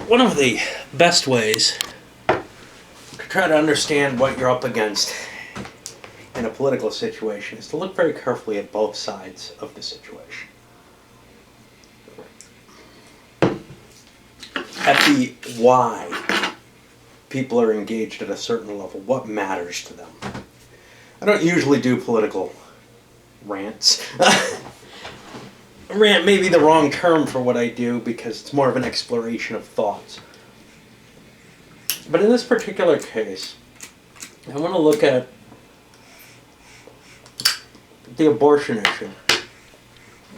One of the best ways to try to understand what you're up against in a political situation is to look very carefully at both sides of the situation. At the why people are engaged at a certain level, what matters to them. I don't usually do political rants. Rant may be the wrong term for what I do because it's more of an exploration of thoughts. But in this particular case, I want to look at the abortion issue.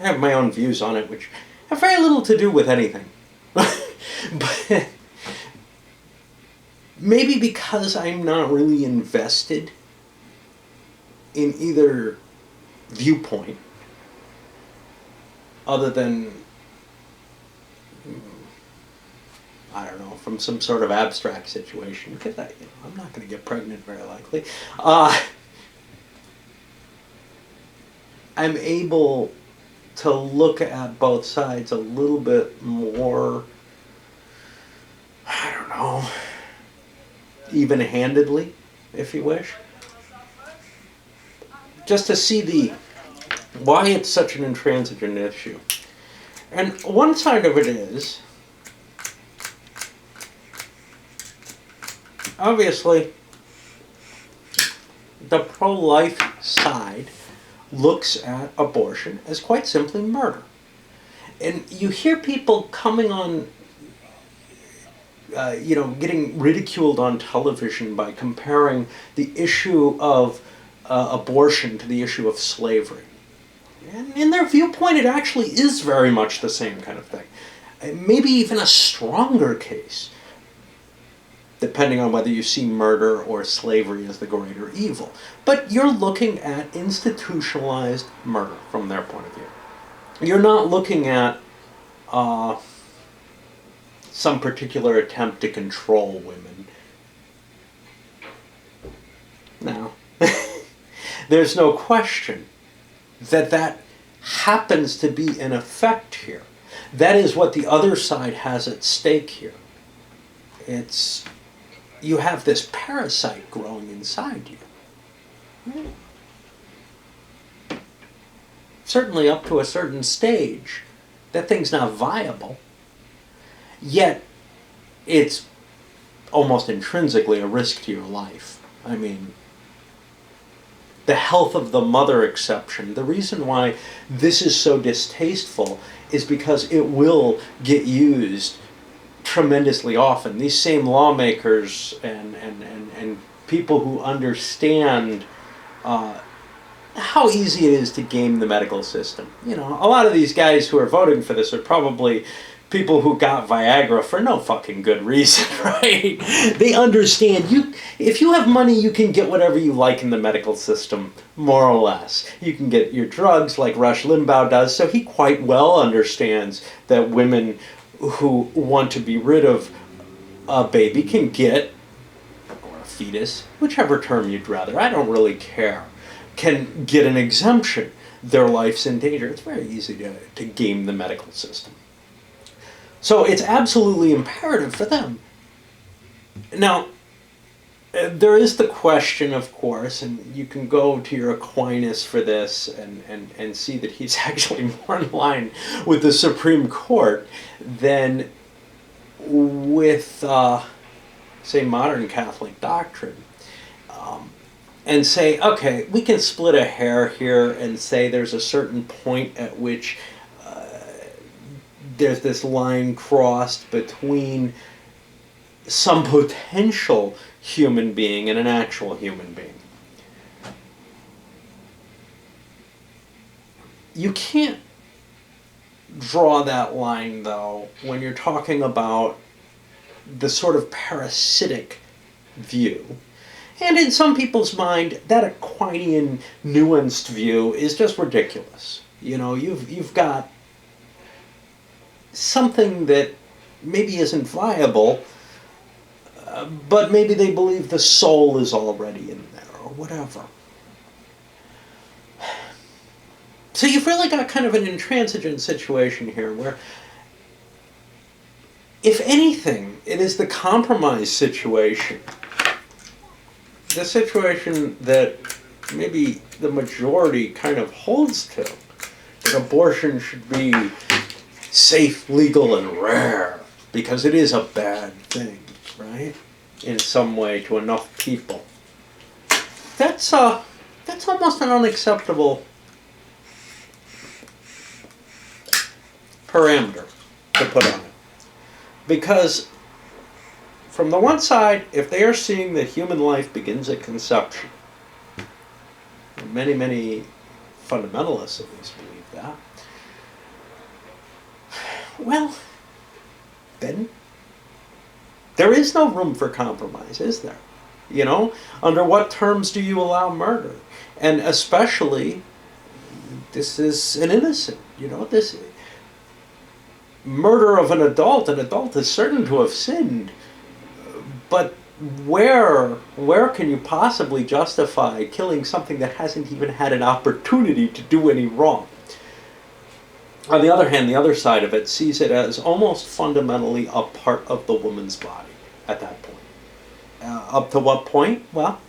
I have my own views on it, which have very little to do with anything. But maybe because I'm not really invested in either viewpoint, other than, I don't know, from some sort of abstract situation, because I'm not going to get pregnant very likely. I'm able to look at both sides a little bit more, I don't know, even-handedly, if you wish. Just to see why it's such an intransigent issue. And one side of it is, obviously, the pro-life side looks at abortion as quite simply murder. And you hear people coming on, getting ridiculed on television by comparing the issue of abortion to the issue of slavery. And in their viewpoint, it actually is very much the same kind of thing. Maybe even a stronger case, depending on whether you see murder or slavery as the greater evil. But you're looking at institutionalized murder from their point of view. You're not looking at some particular attempt to control women. No. There's no question that happens to be an effect here. That is what the other side has at stake here. You have this parasite growing inside you. Certainly up to a certain stage, that thing's not viable. Yet, it's almost intrinsically a risk to your life. I mean, the health of the mother exception, the reason why this is so distasteful is because it will get used tremendously often. These same lawmakers and people who understand how easy it is to game the medical system. You know, a lot of these guys who are voting for this are probably people who got Viagra for no fucking good reason, right? They understand if you have money, you can get whatever you like in the medical system, more or less. You can get your drugs like Rush Limbaugh does, so he quite well understands that women who want to be rid of a baby can get, or a fetus, whichever term you'd rather, I don't really care, can get an exemption. Their life's in danger. It's very easy to game the medical system. So it's absolutely imperative for them. Now, there is the question, of course, and you can go to your Aquinas for this and see that he's actually more in line with the Supreme Court than with, say, modern Catholic doctrine. And say, okay, we can split a hair here and say there's a certain point at which there's this line crossed between some potential human being and an actual human being. You can't draw that line, though, when you're talking about the sort of parasitic view. And in some people's mind, that Aquinian nuanced view is just ridiculous. You know, you've got something that maybe isn't viable, but maybe they believe the soul is already in there, or whatever. So you've really got kind of an intransigent situation here where if anything, it is the compromise situation. The situation that maybe the majority kind of holds to. That abortion should be safe, legal, and rare. Because it is a bad thing, right? In some way to enough people. That's almost an unacceptable parameter to put on it. Because from the one side, if they are seeing that human life begins at conception, and many fundamentalists at least believe that, well, then there is no room for compromise, is there? You know, under what terms do you allow murder? And especially, this is an innocent, you know, this murder of an adult is certain to have sinned, but where can you possibly justify killing something that hasn't even had an opportunity to do any wrong? On the other hand, the other side of it sees it as almost fundamentally a part of the woman's body at that point. Up to what point? Well,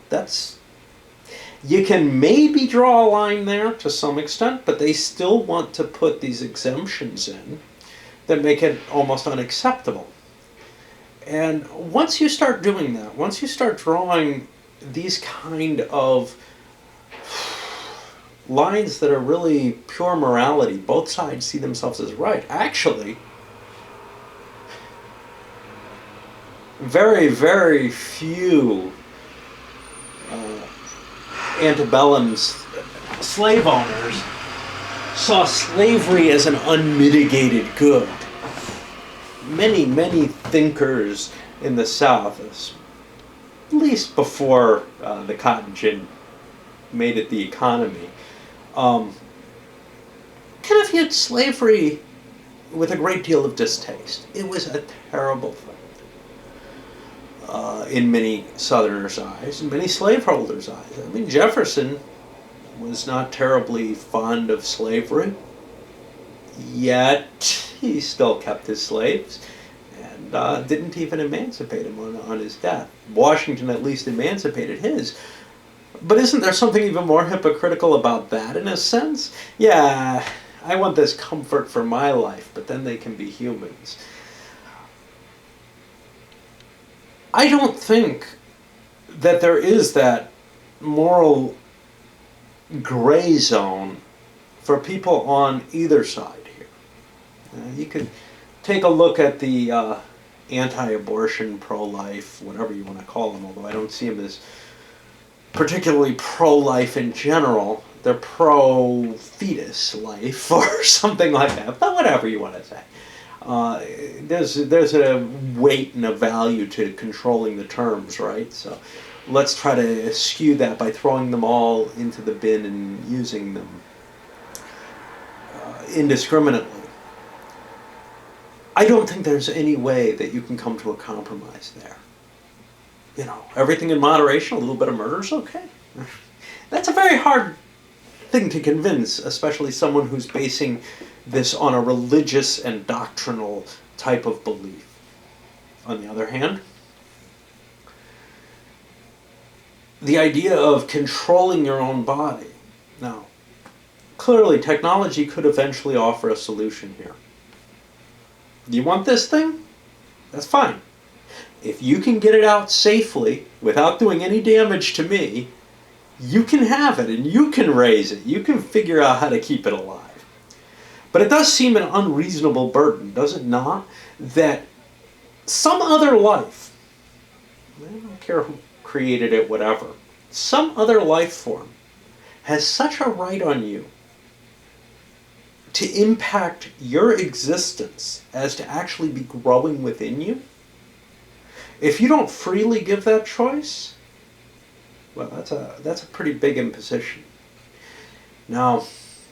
you can maybe draw a line there to some extent, but they still want to put these exemptions in that make it almost unacceptable. And once you start doing that, once you start drawing these kind of lines that are really pure morality, both sides see themselves as right. Actually, very few antebellum slave owners saw slavery as an unmitigated good. Many thinkers in the South, at least before the cotton gin made it the economy, kind of viewed slavery with a great deal of distaste. It was a terrible thing in many Southerners' eyes, and many slaveholders' eyes. I mean, Jefferson was not terribly fond of slavery, yet he still kept his slaves and didn't even emancipate him on his death. Washington at least emancipated his. But isn't there something even more hypocritical about that in a sense? Yeah, I want this comfort for my life, but then they can be humans. I don't think that there is that moral gray zone for people on either side here. You could take a look at the anti-abortion, pro-life, whatever you want to call them, although I don't see them as particularly pro-life in general. They're pro-fetus life or something like that, but whatever you want to say. There's a weight and a value to controlling the terms, right? So let's try to eschew that by throwing them all into the bin and using them indiscriminately. I don't think there's any way that you can come to a compromise there. You know, everything in moderation, a little bit of murder is okay. That's a very hard thing to convince, especially someone who's basing this on a religious and doctrinal type of belief. On the other hand, the idea of controlling your own body. Now, clearly technology could eventually offer a solution here. Do you want this thing? That's fine. If you can get it out safely without doing any damage to me, you can have it and you can raise it. You can figure out how to keep it alive. But it does seem an unreasonable burden, does it not? That some other life, I don't care who created it, whatever, some other life form has such a right on you to impact your existence as to actually be growing within you. If you don't freely give that choice, well, that's a pretty big imposition. Now,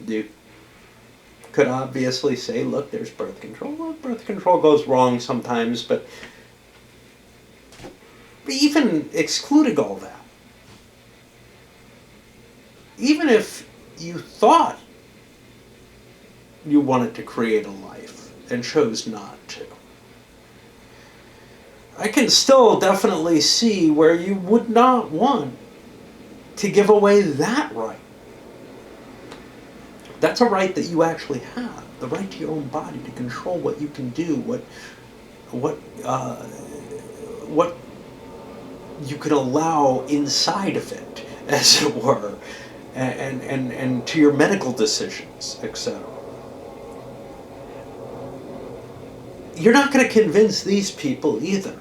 you could obviously say, look, there's birth control. Well, birth control goes wrong sometimes, but even excluding all that, even if you thought you wanted to create a life and chose not to, I can still definitely see where you would not want to give away that right. That's a right that you actually have. The right to your own body to control what you can do, what what you can allow inside of it, as it were, and to your medical decisions, etc. You're not going to convince these people either.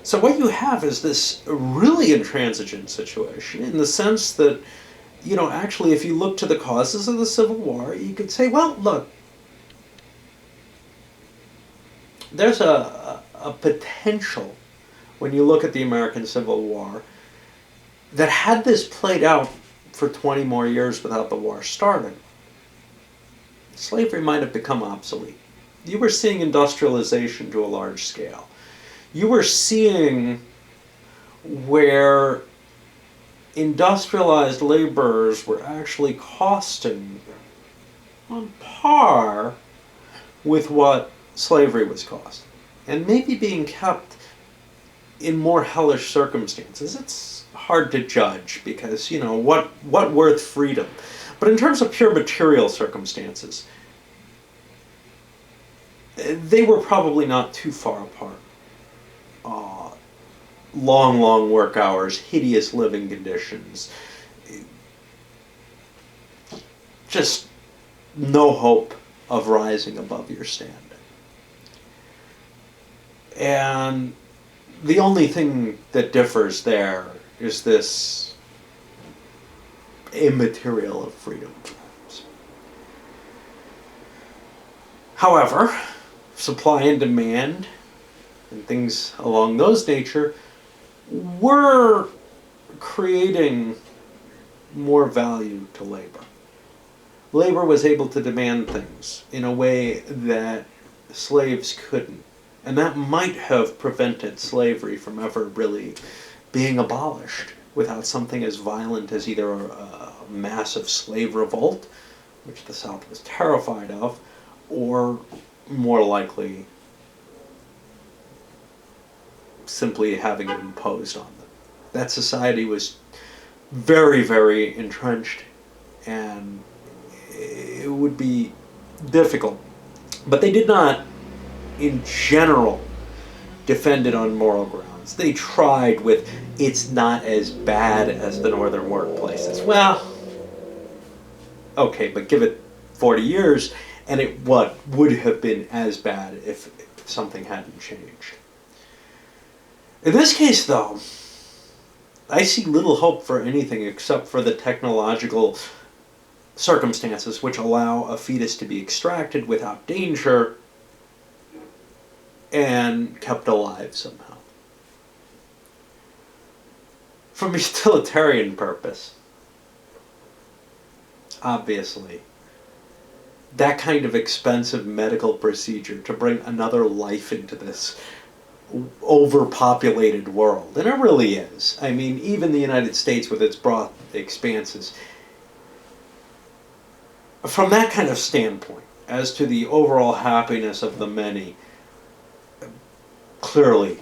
So what you have is this really intransigent situation in the sense that, actually, if you look to the causes of the Civil War, you could say, well, look, there's a potential when you look at the American Civil War that had this played out for 20 more years without the war starting, slavery might have become obsolete. You were seeing industrialization to a large scale. You were seeing where industrialized laborers were actually costing on par with what slavery was costing, and maybe being kept in more hellish circumstances. It's hard to judge because, what worth freedom? But in terms of pure material circumstances, they were probably not too far apart. Long work hours, hideous living conditions, just no hope of rising above your standing. And the only thing that differs there is this immaterial of freedom. However, supply and demand and things along those nature were creating more value to labor. Labor was able to demand things in a way that slaves couldn't. And that might have prevented slavery from ever really being abolished without something as violent as either a massive slave revolt, which the South was terrified of, or more likely simply having it imposed on them. That society was very, very entrenched, and it would be difficult. But they did not, in general, defend it on moral grounds. They tried with, it's not as bad as the northern workplaces. Well, okay, but give it 40 years, and it would have been as bad if something hadn't changed. In this case, though, I see little hope for anything except for the technological circumstances which allow a fetus to be extracted without danger and kept alive somehow. From a utilitarian purpose, obviously, that kind of expensive medical procedure to bring another life into this overpopulated world, and it really is. I mean, even the United States with its broad expanses, from that kind of standpoint, as to the overall happiness of the many, clearly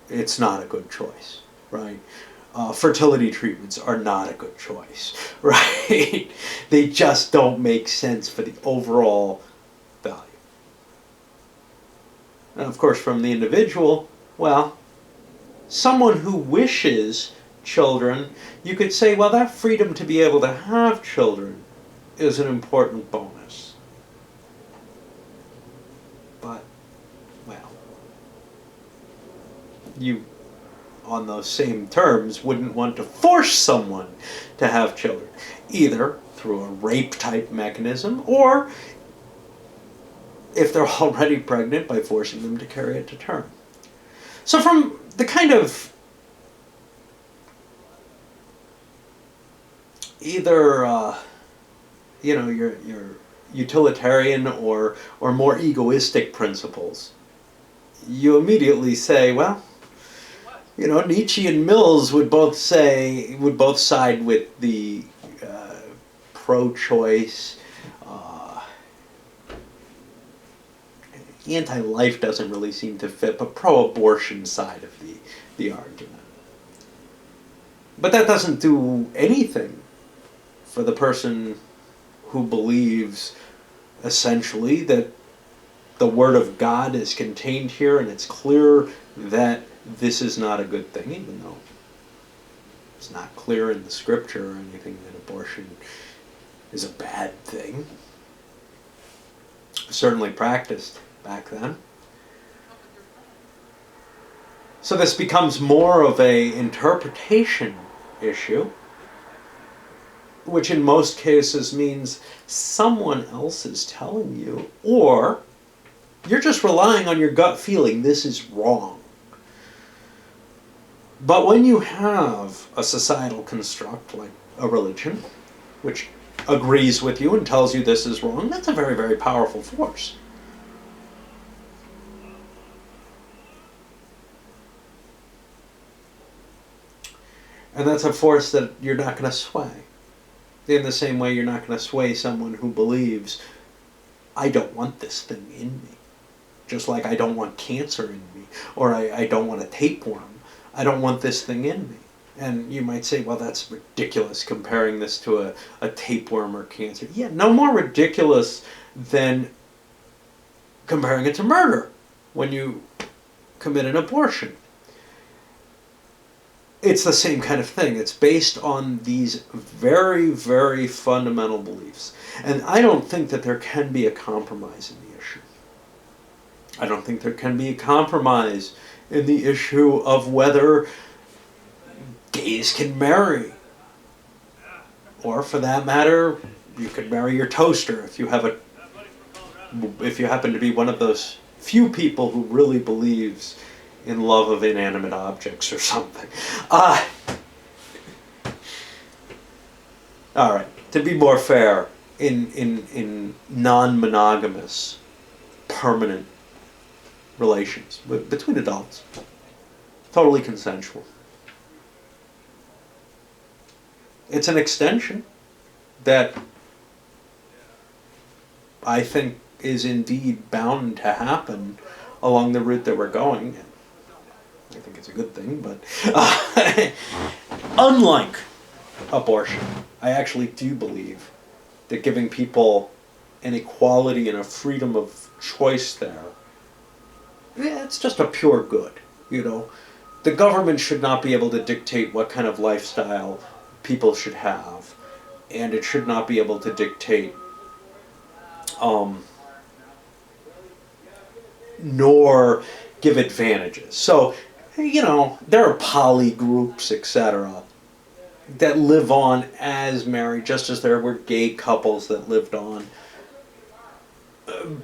it's not a good choice, right? Fertility treatments are not a good choice, right? They just don't make sense for the overall value. And of course, from the individual, well, someone who wishes children, you could say, well, that freedom to be able to have children is an important bonus. But, well, you, on those same terms, wouldn't want to force someone to have children, either through a rape-type mechanism or, if they're already pregnant, by forcing them to carry it to term. So from the kind of either your utilitarian or more egoistic principles, you immediately say, well, Nietzsche and Mills would both side with the pro-choice, anti-life doesn't really seem to fit, but pro-abortion side of the argument. But that doesn't do anything for the person who believes essentially that the Word of God is contained here and it's clear that this is not a good thing, even though it's not clear in the Scripture or anything that abortion is a bad thing. Certainly practiced back then. So this becomes more of a interpretation issue, which in most cases means someone else is telling you, or you're just relying on your gut feeling this is wrong. But when you have a societal construct like a religion, which agrees with you and tells you this is wrong, that's a very, very powerful force. And that's a force that you're not going to sway. In the same way you're not going to sway someone who believes, I don't want this thing in me. Just like I don't want cancer in me, or I don't want a tapeworm. I don't want this thing in me. And you might say, well, that's ridiculous comparing this to a tapeworm or cancer. Yeah, no more ridiculous than comparing it to murder when you commit an abortion. It's the same kind of thing. It's based on these very, very fundamental beliefs. And I don't think that there can be a compromise in the issue. I don't think there can be a compromise in the issue of whether gays can marry. Or for that matter, you could marry your toaster if you happen to be one of those few people who really believes in love of inanimate objects or something. All right, to be more fair, in non-monogamous, permanent relations between adults, totally consensual. It's an extension that I think is indeed bound to happen along the route that we're going. I think it's a good thing, but unlike abortion, I actually do believe that giving people an equality and a freedom of choice there, it's just a pure good, you know. The government should not be able to dictate what kind of lifestyle people should have, and it should not be able to dictate nor give advantages. So, you know, there are poly groups, etc., that live on as married, just as there were gay couples that lived on.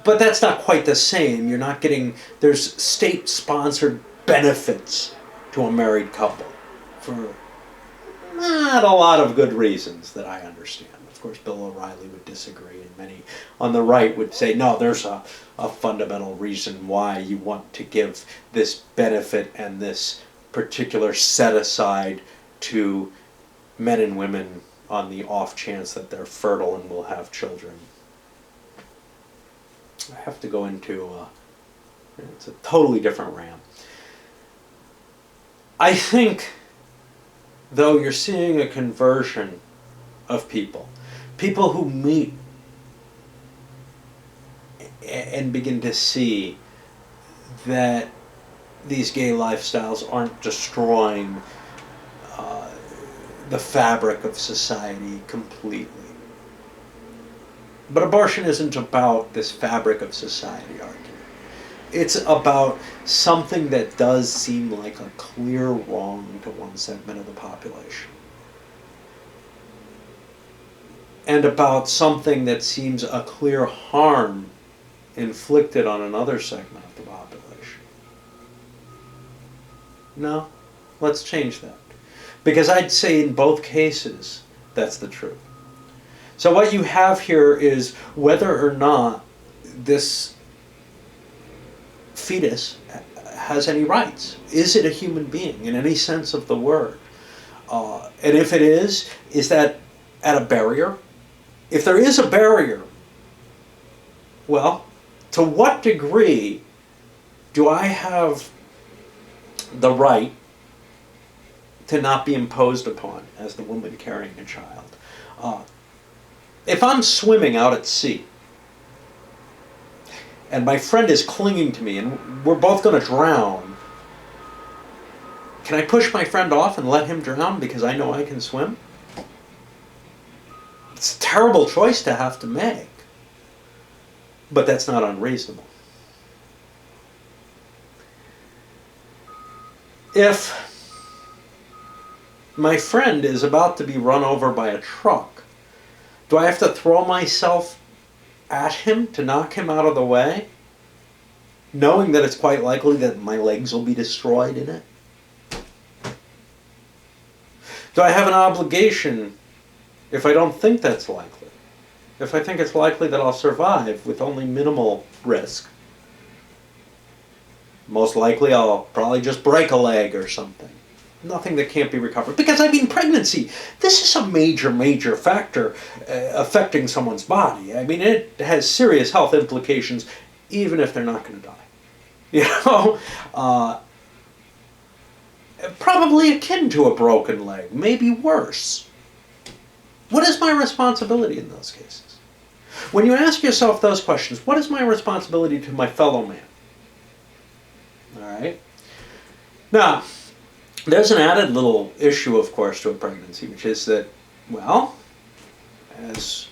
But that's not quite the same. You're not getting, there's state-sponsored benefits to a married couple for not a lot of good reasons that I understand. Of course, Bill O'Reilly would disagree, and many on the right would say, no, there's a fundamental reason why you want to give this benefit and this particular set-aside to men and women on the off chance that they're fertile and will have children. I have to go into, it's a totally different rant. I think, though, you're seeing a conversion of people who meet and begin to see that these gay lifestyles aren't destroying the fabric of society completely. But abortion isn't about this fabric of society argument. It's about something that does seem like a clear wrong to one segment of the population. And about something that seems a clear harm inflicted on another segment of the population. No, let's change that. Because I'd say in both cases, that's the truth. So what you have here is whether or not this fetus has any rights. Is it a human being in any sense of the word? And if it is that at a barrier? If there is a barrier, well, to what degree do I have the right to not be imposed upon as the woman carrying a child? If I'm swimming out at sea and my friend is clinging to me and we're both going to drown, can I push my friend off and let him drown because I know I can swim? It's a terrible choice to have to make, but that's not unreasonable. If my friend is about to be run over by a truck, do I have to throw myself at him to knock him out of the way, knowing that it's quite likely that my legs will be destroyed in it? Do I have an obligation if I don't think that's likely? If I think it's likely that I'll survive with only minimal risk, most likely I'll probably just break a leg or something. Nothing that can't be recovered. Because, I mean, pregnancy, this is a major, major factor affecting someone's body. I mean, it has serious health implications, even if they're not going to die. You know? Probably akin to a broken leg, maybe worse. What is my responsibility in those cases? When you ask yourself those questions, what is my responsibility to my fellow man? All right? Now, there's an added little issue, of course, to a pregnancy, which is that, well, as,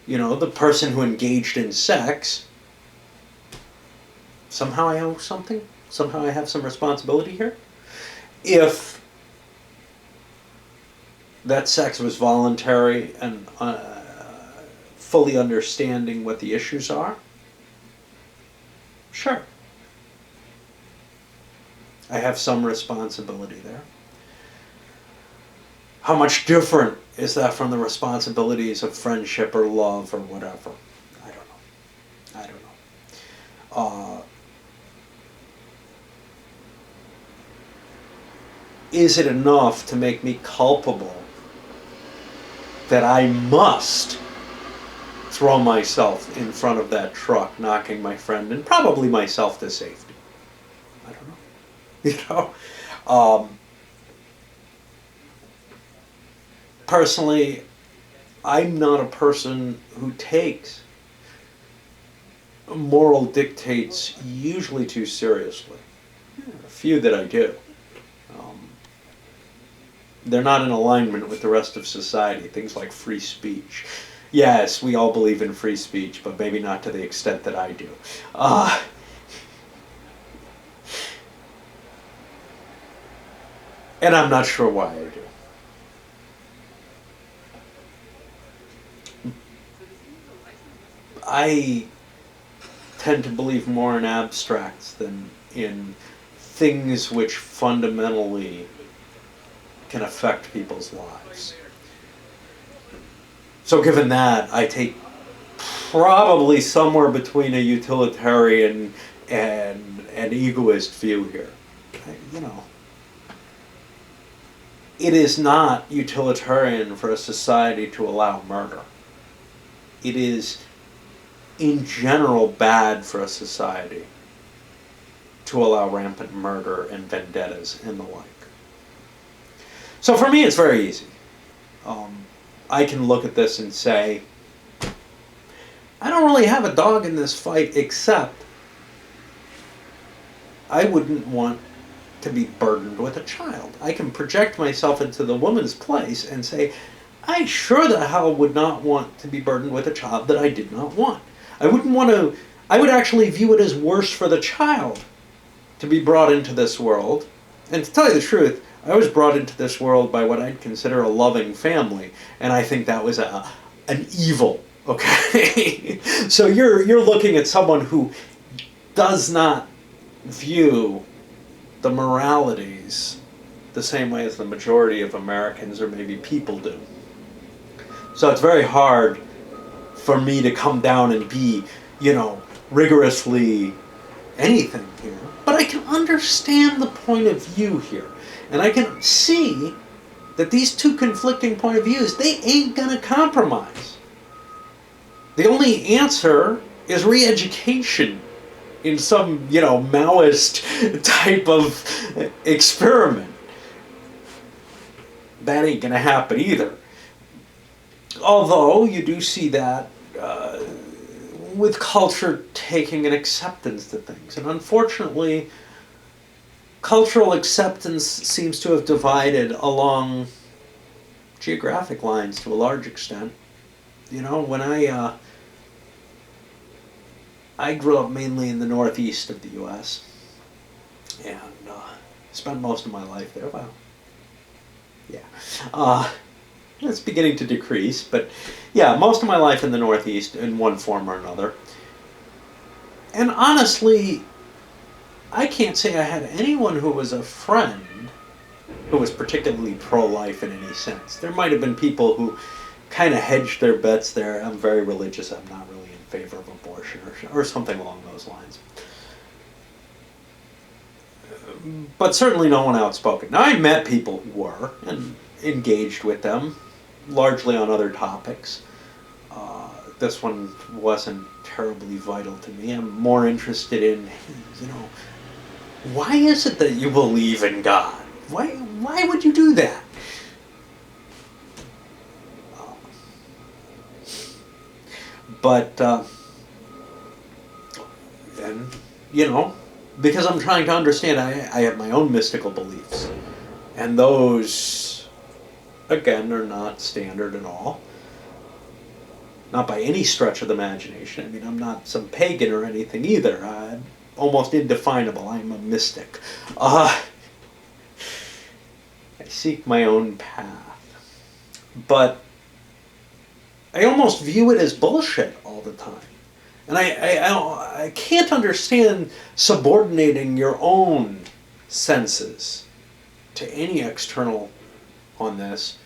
you know, the person who engaged in sex, somehow I owe something? Somehow I have some responsibility here? If that sex was voluntary and fully understanding what the issues are, sure. I have some responsibility there. How much different is that from the responsibilities of friendship or love or whatever? I don't know. Is it enough to make me culpable that I must throw myself in front of that truck, knocking my friend and probably myself to safety? I don't know. You know? Personally, I'm not a person who takes moral dictates usually too seriously. A few that I do. They're not in alignment with the rest of society. Things like free speech. Yes, we all believe in free speech, but maybe not to the extent that I do. And I'm not sure why I do. I tend to believe more in abstracts than in things which fundamentally can affect people's lives. So given that, I take probably somewhere between a utilitarian and an egoist view here. You know, it is not utilitarian for a society to allow murder. It is, in general, bad for a society to allow rampant murder and vendettas and the like. So for me, it's very easy. I can look at this and say, I don't really have a dog in this fight, except I wouldn't want to be burdened with a child. I can project myself into the woman's place and say, I sure the hell would not want to be burdened with a child that I did not want. I would actually view it as worse for the child to be brought into this world. And to tell you the truth, I was brought into this world by what I'd consider a loving family, and I think that was an evil, okay? So you're looking at someone who does not view the moralities the same way as the majority of Americans or maybe people do. So it's very hard for me to come down and be, you know, rigorously anything here. But I can understand the point of view here. And I can see that these two conflicting point of views, they ain't gonna compromise. The only answer is re-education in some, Maoist type of experiment. That ain't gonna happen either. Although you do see that with culture taking an acceptance to things. And unfortunately, cultural acceptance seems to have divided along geographic lines to a large extent. When I grew up mainly in the northeast of the U.S. and spent most of my life there. Well, yeah. It's beginning to decrease, but yeah, most of my life in the northeast in one form or another. And honestly, I can't say I had anyone who was a friend who was particularly pro-life in any sense. There might have been people who kind of hedged their bets there. I'm very religious. I'm not really in favor of abortion or something along those lines. But certainly no one outspoken. Now, I met people who were and engaged with them, largely on other topics. This one wasn't terribly vital to me. I'm more interested in, why is it that you believe in God? Why would you do that? But, and, because I'm trying to understand, I have my own mystical beliefs. And those, again, are not standard at all. Not by any stretch of the imagination. I mean, I'm not some pagan or anything either. I'm almost indefinable. I'm a mystic. I seek my own path. But I almost view it as bullshit all the time. And I can't understand subordinating your own senses to any external on this.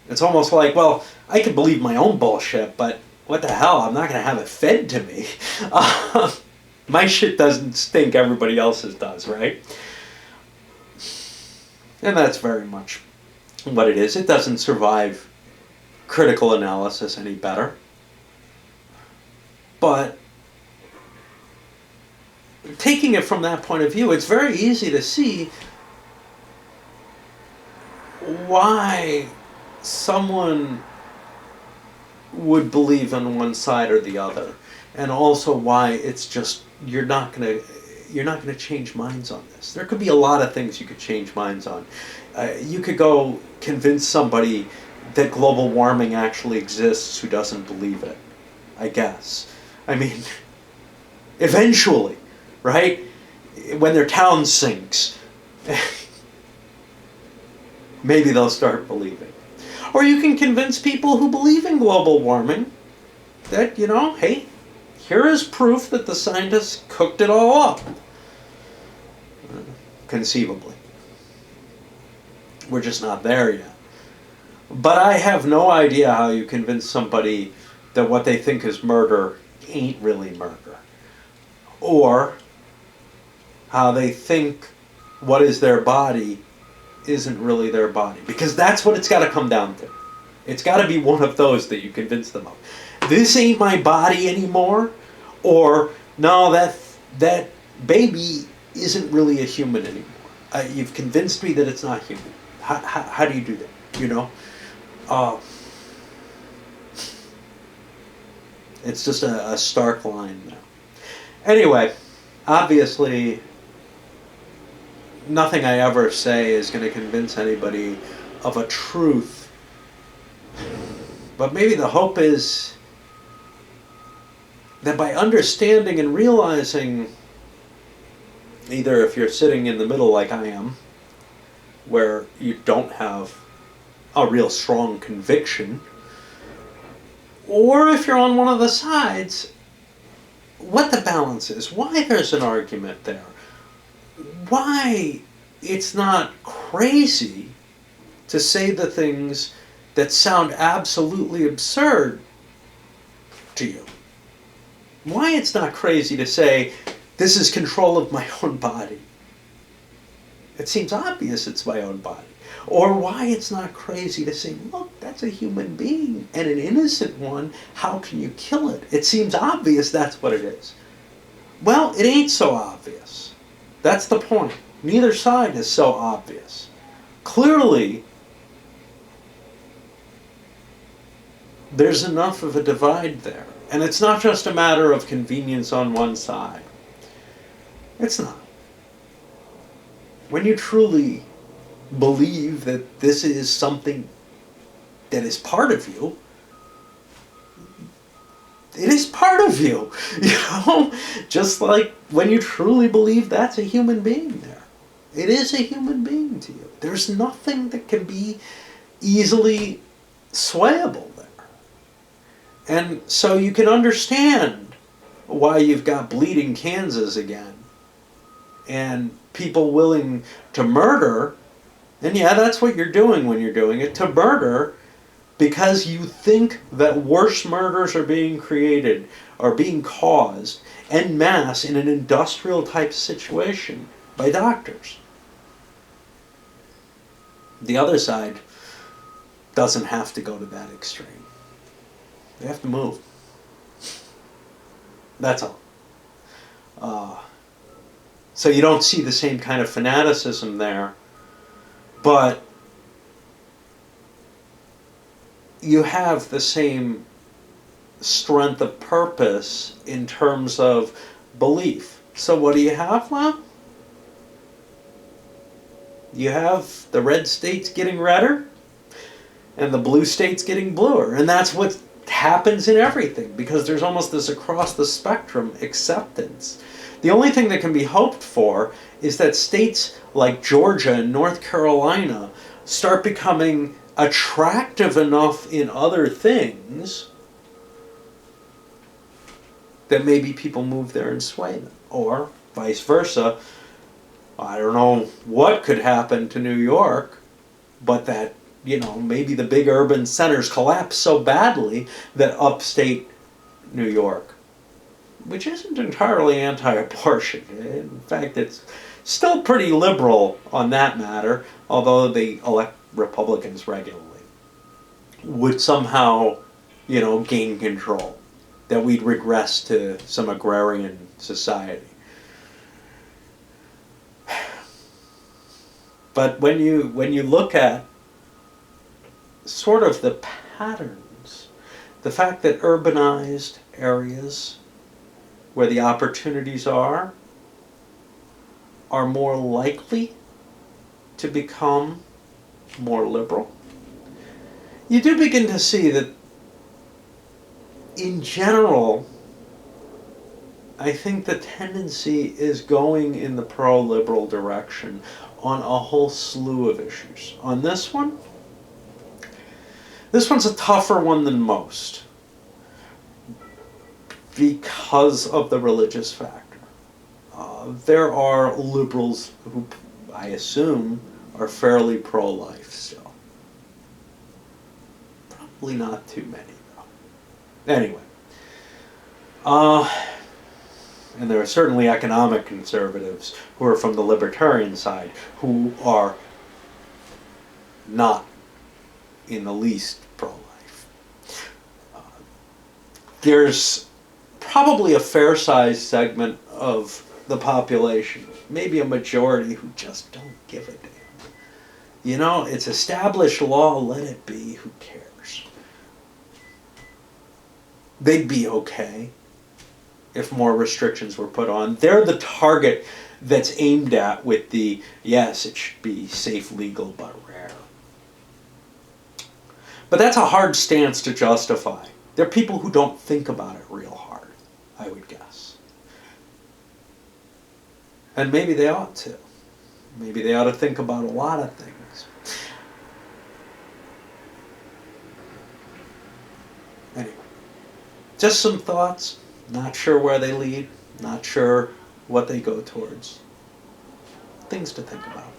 It's almost like, well, I could believe my own bullshit, but what the hell? I'm not going to have it fed to me. My shit doesn't stink, everybody else's does, right? And that's very much what it is. It doesn't survive critical analysis any better. But taking it from that point of view, it's very easy to see why someone would believe on one side or the other, and also why it's just you're not gonna change minds on this. There could be a lot of things you could change minds on. You could go convince somebody that global warming actually exists who doesn't believe it, I guess. I mean, eventually, right? When their town sinks, maybe they'll start believing. Or you can convince people who believe in global warming that, hey, here is proof that the scientists cooked it all up. Conceivably. We're just not there yet. But I have no idea how you convince somebody that what they think is murder ain't really murder. Or how they think what is their body isn't really their body. Because that's what it's got to come down to. It's got to be one of those that you convince them of. This ain't my body anymore, or no, that baby isn't really a human anymore. You've convinced me that it's not human. How do you do that? It's just a stark line now. Anyway, obviously, nothing I ever say is going to convince anybody of a truth. But maybe the hope is that by understanding and realizing, either if you're sitting in the middle like I am, where you don't have a real strong conviction, or if you're on one of the sides, what the balance is, why there's an argument there, why it's not crazy to say the things that sound absolutely absurd to you. Why it's not crazy to say, this is control of my own body. It seems obvious it's my own body. Or why it's not crazy to say, look, that's a human being and an innocent one. How can you kill it? It seems obvious that's what it is. Well, it ain't so obvious. That's the point. Neither side is so obvious. Clearly, there's enough of a divide there. And it's not just a matter of convenience on one side. It's not. When you truly believe that this is something that is part of you, it is part of you. Just like when you truly believe that's a human being there. It is a human being to you. There's nothing that can be easily swayable there. And so you can understand why you've got bleeding Kansas again. And people willing to murder. And yeah, that's what you're doing when you're doing it. To murder because you think that worse murders are being created, are being caused en masse in an industrial type situation by doctors. The other side doesn't have to go to that extreme. They have to move. That's all. So you don't see the same kind of fanaticism there, but you have the same strength of purpose in terms of belief. So what do you have? Well, you have the red states getting redder and the blue states getting bluer. And that's what happens in everything, because there's almost this across the spectrum acceptance. The only thing that can be hoped for is that states like Georgia and North Carolina start becoming attractive enough in other things that maybe people move there and sway them. Or vice versa. I don't know what could happen to New York, but that, maybe the big urban centers collapse so badly that upstate New York, which isn't entirely anti-abortion. In fact, it's still pretty liberal on that matter, although they elect Republicans regularly, would somehow, gain control, that we'd regress to some agrarian society. But when you look at sort of the patterns, the fact that urbanized areas where the opportunities are more likely to become more liberal, you do begin to see that in general, I think the tendency is going in the pro-liberal direction on a whole slew of issues. On this one's a tougher one than most because of the religious factor. There are liberals who, I assume, are fairly pro-life still. Probably not too many, though. Anyway. And there are certainly economic conservatives who are from the libertarian side who are not in the least pro-life. There's probably a fair-sized segment of the population, maybe a majority, who just don't give a damn. It's established law, let it be, who cares? They'd be okay if more restrictions were put on. They're the target that's aimed at with the, yes, it should be safe, legal, but rare. But that's a hard stance to justify. There are people who don't think about it real hard, I would guess. And maybe they ought to. Maybe they ought to think about a lot of things. Anyway, just some thoughts. Not sure where they lead. Not sure what they go towards. Things to think about.